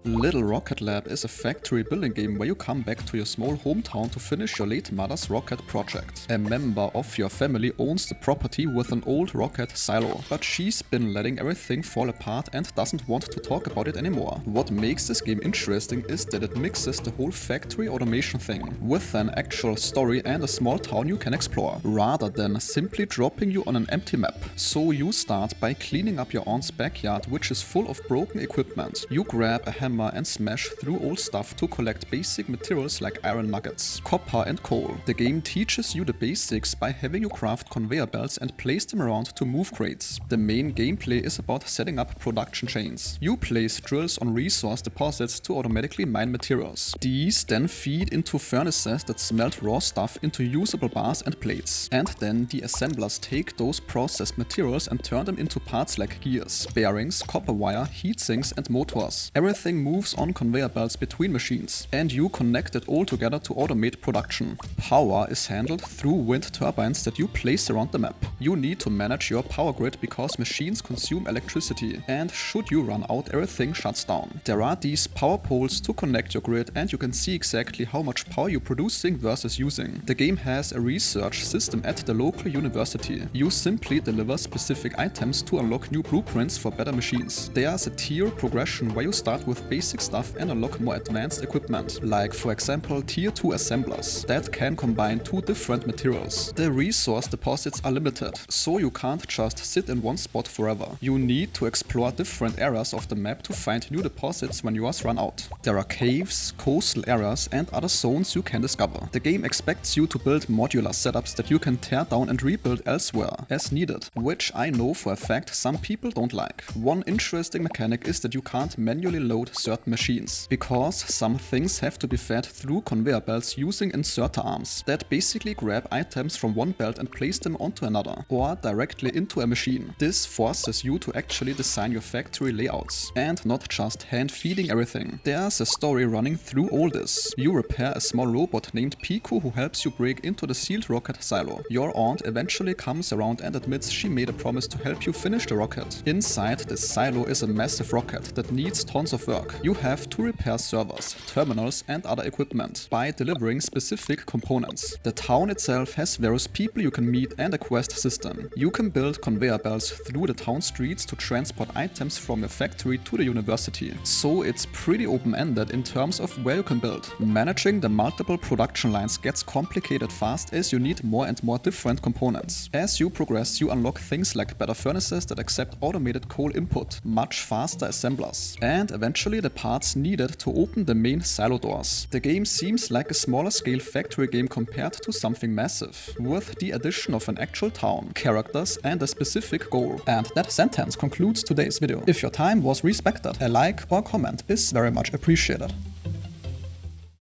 Little Rocket Lab is a factory building game where you come back to your small hometown to finish your late mother's rocket project. A member of your family owns the property with an old rocket silo, but she's been letting everything fall apart and doesn't want to talk about it anymore. What makes this game interesting is that it mixes the whole factory automation thing with an actual story and a small town you can explore, rather than simply dropping you on an empty map. So you start by cleaning up your aunt's backyard, which is full of broken equipment. You grab a hammer and smash through old stuff to collect basic materials like iron nuggets, copper and coal. The game teaches you the basics by having you craft conveyor belts and place them around to move crates. The main gameplay is about setting up production chains. You place drills on resource deposits to automatically mine materials. These then feed into furnaces that smelt raw stuff into usable bars and plates. And then the assemblers take those processed materials and turn them into parts like gears, bearings, copper wire, heat sinks and motors. Everything moves on conveyor belts between machines, and you connect it all together to automate production. Power is handled through wind turbines that you place around the map. You need to manage your power grid because machines consume electricity, and should you run out, everything shuts down. There are these power poles to connect your grid, and you can see exactly how much power you're producing versus using. The game has a research system at the local university. You simply deliver specific items to unlock new blueprints for better machines. There's a tier progression where you start with basic stuff and unlock more advanced equipment, like for example tier 2 assemblers that can combine two different materials. The resource deposits are limited, so you can't just sit in one spot forever. You need to explore different areas of the map to find new deposits when yours run out. There are caves, coastal areas and other zones you can discover. The game expects you to build modular setups that you can tear down and rebuild elsewhere as needed, which I know for a fact some people don't like. One interesting mechanic is that you can't manually load certain machines, because some things have to be fed through conveyor belts using inserter arms that basically grab items from one belt and place them onto another, or directly into a machine. This forces you to actually design your factory layouts, and not just hand-feeding everything. There's a story running through all this. You repair a small robot named PICO who helps you break into the sealed rocket silo. Your aunt eventually comes around and admits she made a promise to help you finish the rocket. Inside this silo is a massive rocket that needs tons of work. You have to repair servers, terminals and other equipment by delivering specific components. The town itself has various people you can meet and a quest system. You can build conveyor belts through the town streets to transport items from your factory to the university. So it's pretty open-ended in terms of where you can build. Managing the multiple production lines gets complicated fast as you need more and more different components. As you progress, you unlock things like better furnaces that accept automated coal input, much faster assemblers, and eventually the parts needed to open the main silo doors. The game seems like a smaller scale factory game compared to something massive, with the addition of an actual town, characters and a specific goal. And that sentence concludes today's video. If your time was respected, a like or comment is very much appreciated.